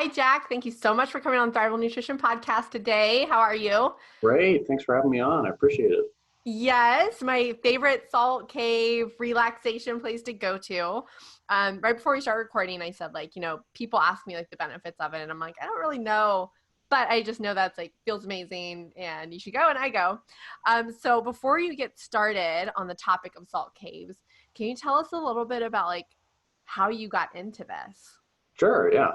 Hi, Jack. Thank you so much for coming on Thrival Nutrition Podcast today. How are you? Great. Thanks for having me on. I appreciate it. Yes, my favorite salt cave relaxation place to go to. Right before we start recording, I said, people ask me the benefits of it, and I'm like, I don't really know, but I just know that's feels amazing, and you should go, and I go. So before you get started on the topic of salt caves, can you tell us a little bit about how you got into this? Sure. Yeah.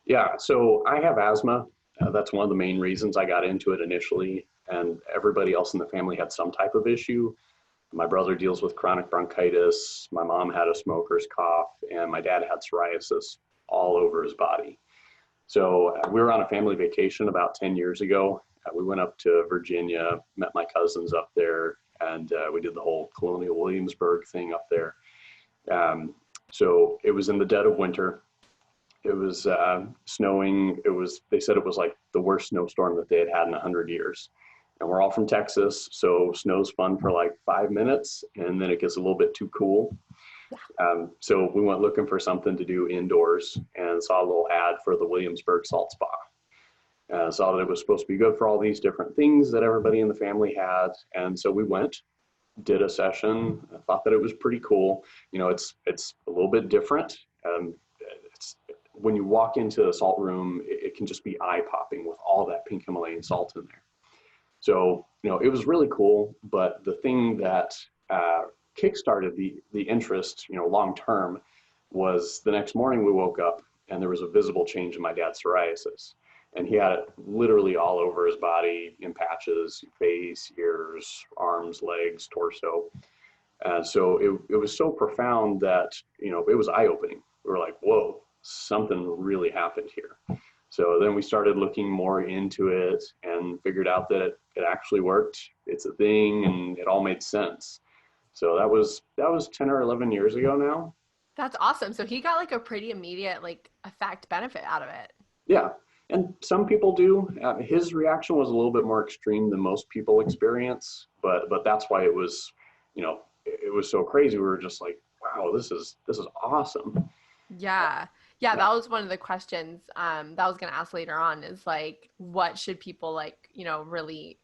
Yeah. So I have asthma. That's one of the main reasons I got into it initially. And everybody else in the family had some type of issue. My brother deals with chronic bronchitis. My mom had a smoker's cough, and my dad had psoriasis all over his body. So we were on a family vacation about 10 years ago. We went up to Virginia, met my cousins up there, and we did the whole Colonial Williamsburg thing up there. So it was in the dead of winter. It was snowing. They said it was like the worst snowstorm that they had had in 100 years. And we're all from Texas, so snow's fun for like 5 minutes, and then it gets a little bit too cool. So we went looking for something to do indoors and saw a little ad for the Williamsburg Salt Spa. Saw that it was supposed to be good for all these different things that everybody in the family had. And so we went, did a session. I thought that it was pretty cool. You know, it's a little bit different. When you walk into a salt room, it can just be eye-popping with all that pink Himalayan salt in there. So, it was really cool, but the thing that kickstarted the interest, long-term, was the next morning we woke up and there was a visible change in my dad's psoriasis. And he had it literally all over his body, in patches, face, ears, arms, legs, torso. So it was so profound that, it was eye-opening. We were like, whoa, something really happened here. So then we started looking more into it and figured out that it actually worked. It's a thing, and it all made sense. So that was 10 or 11 years ago now. That's awesome. So he got a pretty immediate effect benefit out of it. Yeah. And some people do. His reaction was a little bit more extreme than most people experience, but that's why it was, it was so crazy. We were just like, wow, this is awesome. Yeah. Yeah, that was one of the questions that I was going to ask later on is what should people really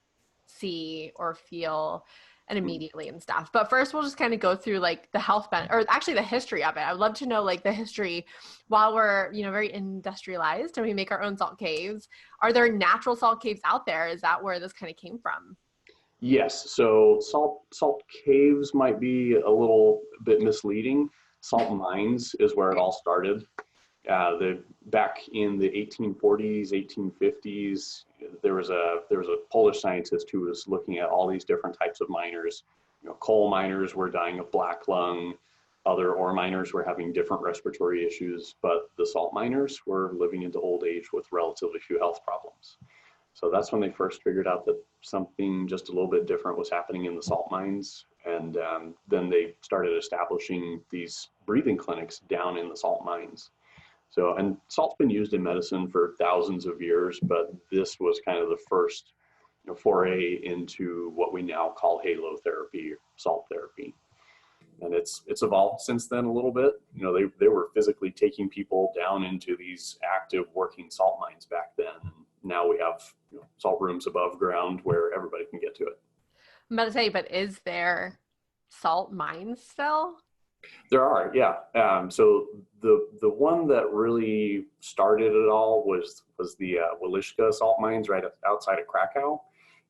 see or feel and immediately and stuff. But first we'll just kind of go through the health benefit, or actually the history of it. I'd love to know the history while we're, very industrialized and we make our own salt caves. Are there natural salt caves out there? Is that where this kind of came from? Yes. So salt caves might be a little bit misleading. Salt mines is where it all started. Back in the 1840s, 1850s, there was a Polish scientist who was looking at all these different types of miners. Coal miners were dying of black lung. Other ore miners were having different respiratory issues, but the salt miners were living into old age with relatively few health problems. So that's when they first figured out that something just a little bit different was happening in the salt mines. And then they started establishing these breathing clinics down in the salt mines. So, and salt's been used in medicine for thousands of years, but this was kind of the first foray into what we now call halo therapy, salt therapy. And it's evolved since then a little bit. They were physically taking people down into these active working salt mines back then. Now we have salt rooms above ground where everybody can get to it. I'm about to say, but is there salt mines still? There are, yeah. So the one that really started it all was the Weliszka salt mines right outside of Krakow,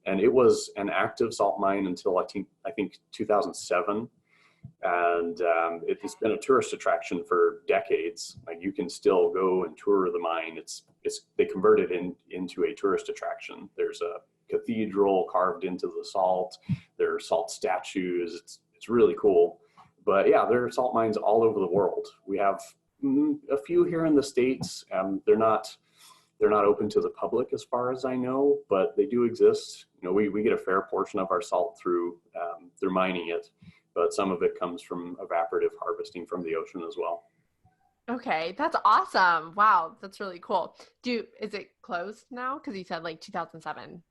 and it was an active salt mine until I think 2007, and it's been a tourist attraction for decades. You can still go and tour the mine. They converted it into a tourist attraction. There's a cathedral carved into the salt. There are salt statues. It's really cool. But yeah, there are salt mines all over the world. We have a few here in the States. They're not open to the public as far as I know, but they do exist. We get a fair portion of our salt through mining it, but some of it comes from evaporative harvesting from the ocean as well. Okay, that's awesome. Wow, that's really cool. Is it closed now? Because you said 2007.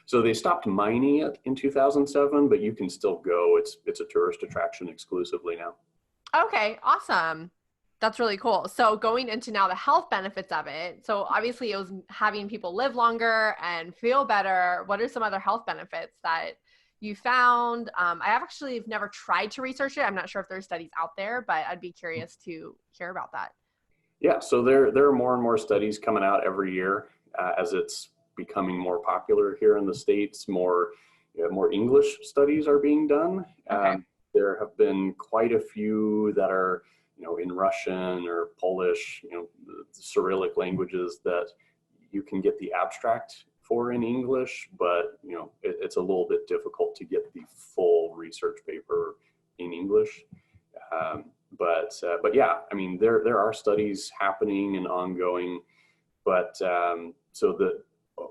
So they stopped mining it in 2007, but you can still go. It's a tourist attraction exclusively now. Okay, awesome. That's really cool. So going into now the health benefits of it. So obviously it was having people live longer and feel better. What are some other health benefits that you found? I actually have never tried to research it. I'm not sure if there's studies out there, but I'd be curious to hear about that. Yeah, so there are more and more studies coming out every year as it's becoming more popular here in the States. More English studies are being done. Okay. There have been quite a few that are, in Russian or Polish, the Cyrillic languages that you can get the abstract for in English, but it's a little bit difficult to get the full research paper in English. But yeah, I mean, there are studies happening and ongoing, but so the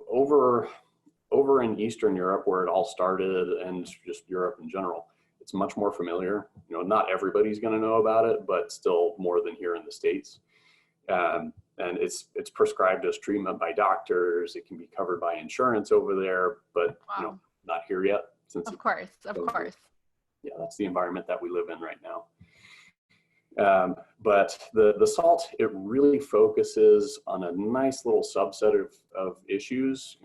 over in Eastern Europe where it all started, and just Europe in general, it's much more familiar. Not everybody's going to know about it, but still more than here in the States. And it's prescribed as treatment by doctors. It can be covered by insurance over there, but Wow. not here yet. Of course. Yeah, that's the environment that we live in right now. But the salt, it really focuses on a nice little subset of issues.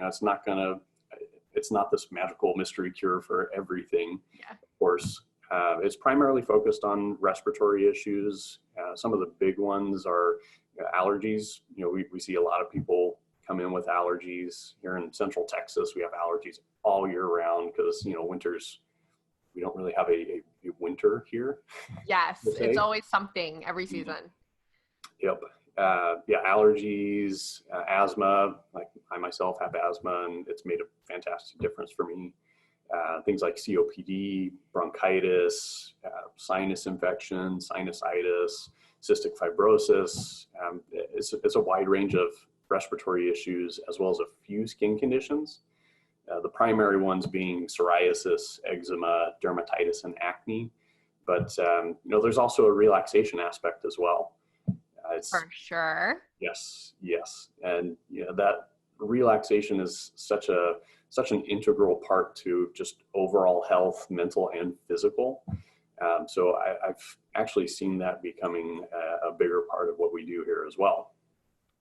It's not this magical mystery cure for everything. Yeah. Of course, it's primarily focused on respiratory issues. Some of the big ones are allergies. We see a lot of people come in with allergies. Here in Central Texas, we have allergies all year round because, we don't really have a winter here. Yes. It's always something every season. Yep. Yeah, allergies, asthma. Like I myself have asthma, and it's made a fantastic difference for me. Things like COPD, bronchitis, sinus infection, sinusitis, cystic fibrosis. It's a wide range of respiratory issues, as well as a few skin conditions. The primary ones being psoriasis, eczema, dermatitis, and acne. But there's also a relaxation aspect as well. For sure. Yes, and that relaxation is such an integral part to just overall health, mental and physical. So I've actually seen that becoming a bigger part of what we do here as well.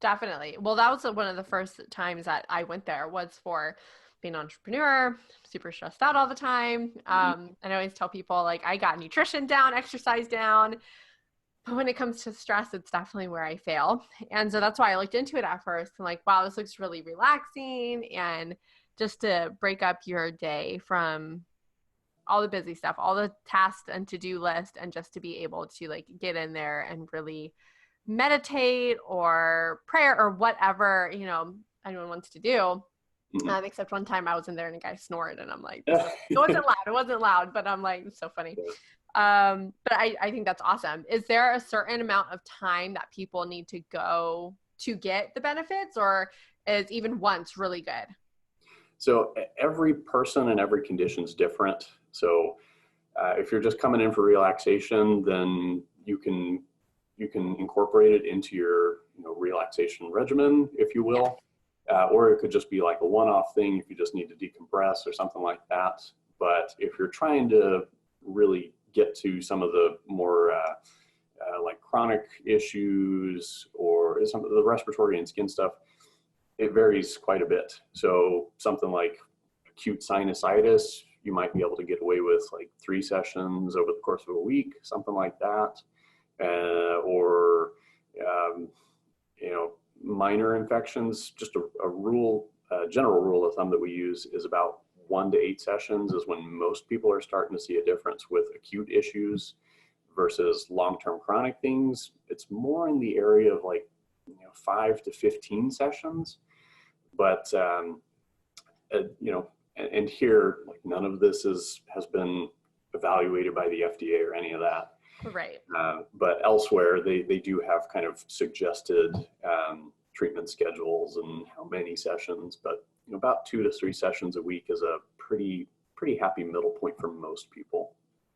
Definitely. Well, that was one of the first times that I went there was for being an entrepreneur, super stressed out all the time. And I always tell people like I got nutrition down, exercise down, but when it comes to stress, it's definitely where I fail. And so that's why I looked into it at first and like, wow, this looks really relaxing. And just to break up your day from all the busy stuff, all the tasks and to-do list, and just to be able to like get in there and really meditate or prayer or whatever, anyone wants to do. Except one time I was in there and a guy snored and I'm like, it wasn't loud, but I'm like, it's so funny. But I think that's awesome. Is there a certain amount of time that people need to go to get the benefits, or is even once really good? So every person and every condition is different. So if you're just coming in for relaxation, then you can incorporate it into your relaxation regimen, if you will. Or it could just be like a one-off thing if you just need to decompress or something like that. But if you're trying to really get to some of the more like chronic issues or some of the respiratory and skin stuff, it varies quite a bit. So something like acute sinusitis, you might be able to get away with like 3 sessions over the course of a week, something like that. Or minor infections, just a general rule of thumb that we use is about 1 to 8 sessions is when most people are starting to see a difference with acute issues versus long-term chronic things. It's more in the area of like 5 to 15 sessions, but and here like none of this has been evaluated by the FDA or any of that. Right. But elsewhere, they do have kind of suggested treatment schedules and how many sessions, but about 2 to 3 sessions a week is a pretty happy middle point for most people.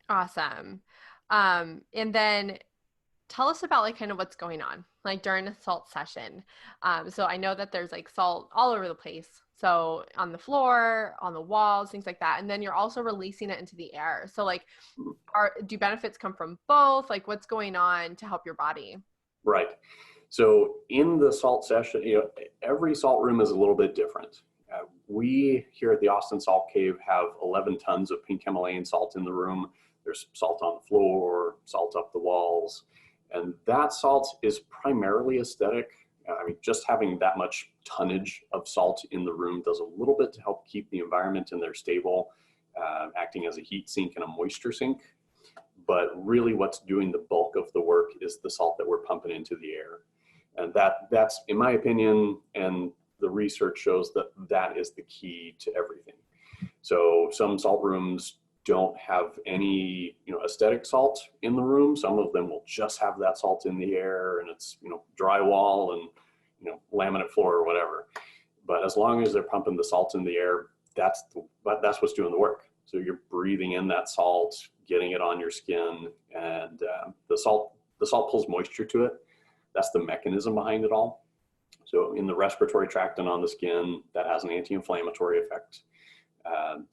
Awesome. And then tell us about like kind of what's going on like during a salt session. So I know that there's like salt all over the place. So on the floor, on the walls, things like that. And then you're also releasing it into the air. So like do benefits come from both? Like what's going on to help your body? Right. So in the salt session, every salt room is a little bit different. We here at the Austin Salt Cave have 11 tons of pink Himalayan salt in the room. There's salt on the floor, salt up the walls, and that salt is primarily aesthetic. I mean, just having that much tonnage of salt in the room does a little bit to help keep the environment in there stable, acting as a heat sink and a moisture sink. But really what's doing the bulk of the work is the salt that we're pumping into the air. And that's, in my opinion, and the research shows that that is the key to everything. So some salt rooms don't have any, aesthetic salt in the room. Some of them will just have that salt in the air, and it's, drywall and, laminate floor or whatever. But as long as they're pumping the salt in the air, that's what's doing the work. So you're breathing in that salt, getting it on your skin, and the salt pulls moisture to it. That's the mechanism behind it all. So in the respiratory tract and on the skin, that has an anti-inflammatory effect.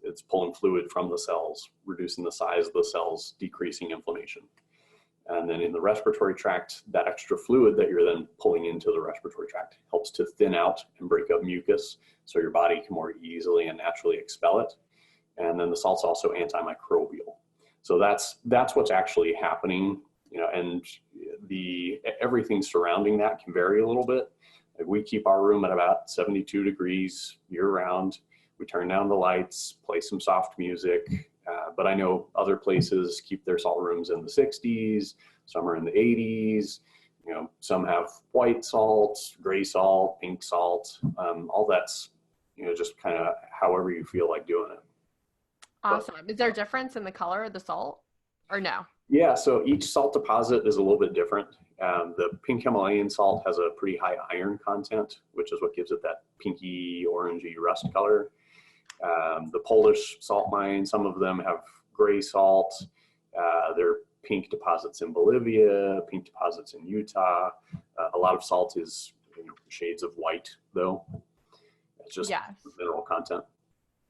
It's pulling fluid from the cells, reducing the size of the cells, decreasing inflammation. And then in the respiratory tract, that extra fluid that you're then pulling into the respiratory tract helps to thin out and break up mucus so your body can more easily and naturally expel it. And then the salt's also antimicrobial. So that's what's actually happening, and everything surrounding that can vary a little bit. We keep our room at about 72 degrees year round. We turn down the lights, play some soft music, but I know other places keep their salt rooms in the 60s, some are in the 80s, some have white salt, gray salt, pink salt, all that's, just kind of however you feel like doing it. Awesome. Is there a difference in the color of the salt or no? Yeah, so each salt deposit is a little bit different. The pink Himalayan salt has a pretty high iron content, which is what gives it that pinky, orangey rust color. The Polish salt mines, some of them have gray salt. There are pink deposits in Bolivia, pink deposits in Utah. A lot of salt is shades of white, though. It's just mineral content.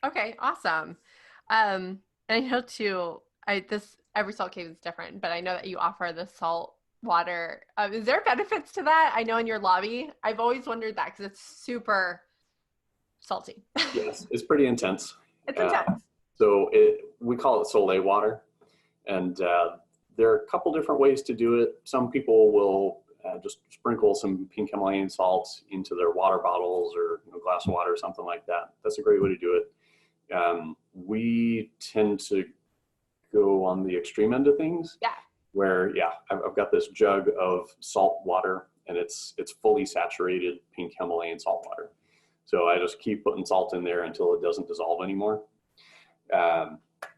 Okay, awesome. And I know too, every salt cave is different, but I know that you offer the salt water. Is there benefits to that? I know in your lobby, I've always wondered that because it's super salty. Yes, it's pretty intense. It's intense. So we call it Soleil water, and there are a couple different ways to do it. Some people will just sprinkle some pink Himalayan salt into their water bottles or a glass of water or something like that. That's a great way to do it. We tend to go on the extreme end of things. Yeah. Where, I've got this jug of salt water, and it's fully saturated pink Himalayan salt water. So I just keep putting salt in there until it doesn't dissolve anymore.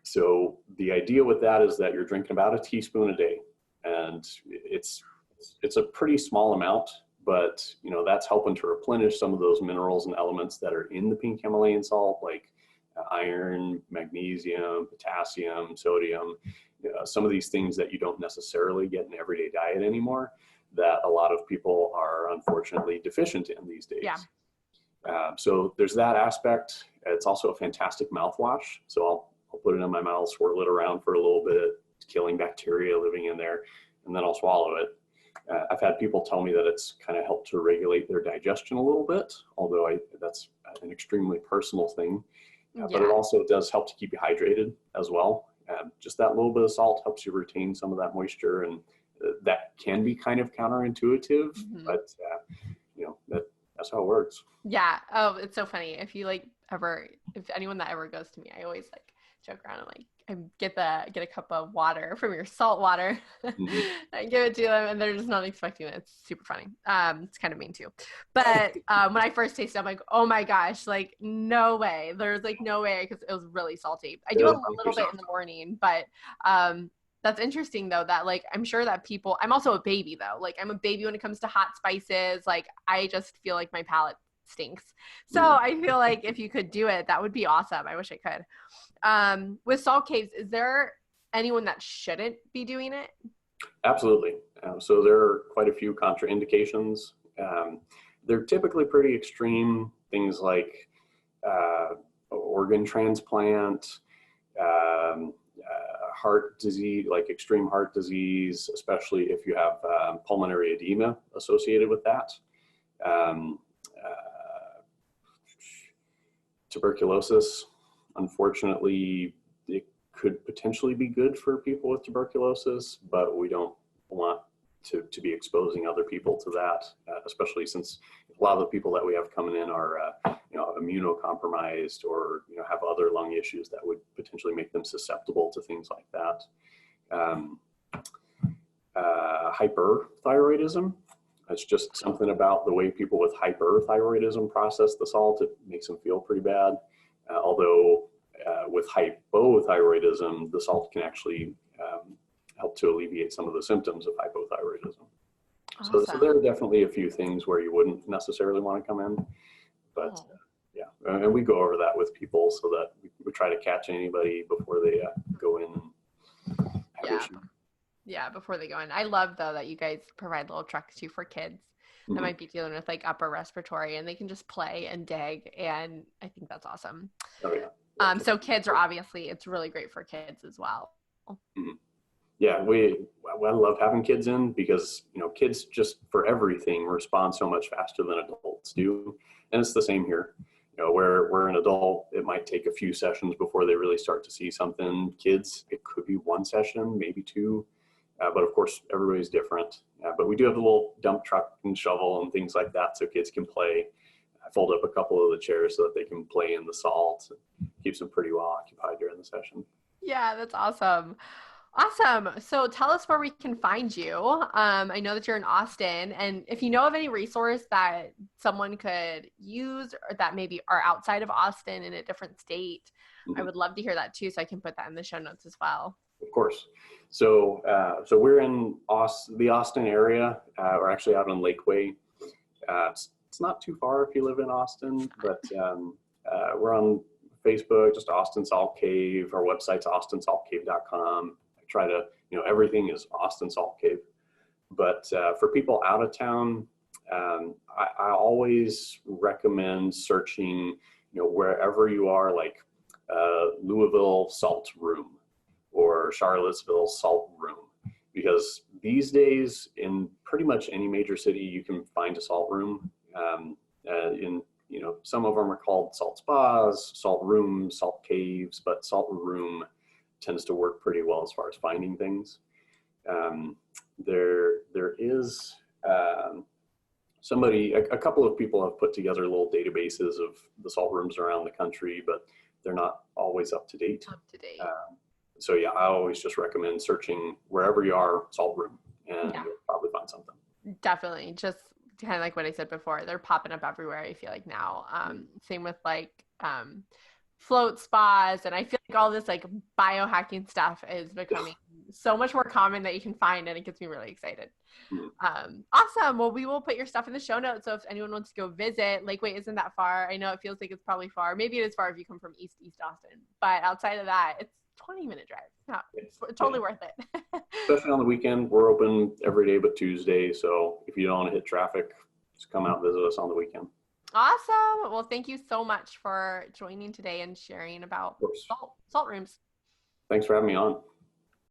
So the idea with that is that you're drinking about a teaspoon a day, and it's a pretty small amount, but that's helping to replenish some of those minerals and elements that are in the pink Himalayan salt, like iron, magnesium, potassium, sodium, some of these things that you don't necessarily get in everyday diet anymore, that a lot of people are unfortunately deficient in these days. Yeah. So there's that aspect. It's also a fantastic mouthwash. So I'll put it in my mouth, swirl it around for a little bit, killing bacteria living in there, and then I'll swallow it. I've had people tell me that it's kind of helped to regulate their digestion a little bit, although that's an extremely personal thing. But it also does help to keep you hydrated as well. Just that little bit of salt helps you retain some of that moisture, and that can be kind of counterintuitive, but that's how it works. Yeah. Oh, it's so funny. If anyone that ever goes to me, I always joke around and I get a cup of water from your salt water and give it to them, and they're just not expecting it. It's super funny. It's kind of mean too. But when I first tasted it, I'm like, oh my gosh, no way. There's no way, because it was really salty. I do a little bit in the morning, but that's interesting though, that I'm sure that people, I'm also a baby though. I'm a baby when it comes to hot spices. I just feel like my palate stinks. So I feel like if you could do it, that would be awesome. I wish I could. With salt caves, is there anyone that shouldn't be doing it? Absolutely. So there are quite a few contraindications. They're typically pretty extreme, things like organ transplant, heart disease, like extreme heart disease, especially if you have pulmonary edema associated with that. Tuberculosis, unfortunately, it could potentially be good for people with tuberculosis, but we don't want to be exposing other people to that, especially since a lot of the people that we have coming in are, immunocompromised or, have other lung issues that would potentially make them susceptible to things like that. Hyperthyroidism. It's just something about the way people with hyperthyroidism process the salt. It makes them feel pretty bad. Although with hypothyroidism, the salt can actually help to alleviate some of the symptoms of hypothyroidism. Awesome. So there are definitely a few things where you wouldn't necessarily want to come in, but yeah, and we go over that with people so that we try to catch anybody before they go in and have issues. Yeah, before they go in. I love though that you guys provide little trucks too for kids that might be dealing with like upper respiratory, and they can just play and dig, and I think that's awesome. Oh yeah. So kids are obviously, it's really great for kids as well. Yeah, I love having kids in because, kids just for everything respond so much faster than adults do. And it's the same here. Where an adult, it might take a few sessions before they really start to see something. Kids, it could be one session, maybe two. But of course, everybody's different. But we do have a little dump truck and shovel and things like that so kids can play. I fold up a couple of the chairs so that they can play in the salt. It keeps them pretty well occupied during the session. Yeah, that's awesome. Awesome. So tell us where we can find you. I know that you're in Austin, and if you know of any resource that someone could use or that maybe are outside of Austin in a different state, I would love to hear that too, so I can put that in the show notes as well. Of course. So we're in the Austin area. We're actually out on Lakeway. It's not too far if you live in Austin, but we're on Facebook, just Austin Salt Cave. Our website's austinsaltcave.com. I try to, everything is Austin Salt Cave. But for people out of town, I always recommend searching, wherever you are, like Louisville Salt Room or Charlottesville Salt Room, because these days in pretty much any major city you can find a salt room. Some of them are called salt spas, salt rooms, salt caves, but salt room tends to work pretty well as far as finding things. There is a couple of people have put together little databases of the salt rooms around the country, but they're not always up to date. So yeah, I always just recommend searching wherever you are, salt room, and you'll probably find something. Definitely. Just kind of like what I said before, they're popping up everywhere, I feel like now. Same with like float spas, and I feel like all this like biohacking stuff is becoming so much more common that you can find, and it gets me really excited. Awesome. Well, we will put your stuff in the show notes, so if anyone wants to go visit, Lakeway isn't that far. I know it feels like it's probably far. Maybe it is far if you come from East Austin, but outside of that, it's 20-minute drive. No, it's totally worth it. Especially on the weekend. We're open every day but Tuesday, so if you don't want to hit traffic, just come out and visit us on the weekend. Awesome. Well, thank you so much for joining today and sharing about salt rooms. Thanks for having me on.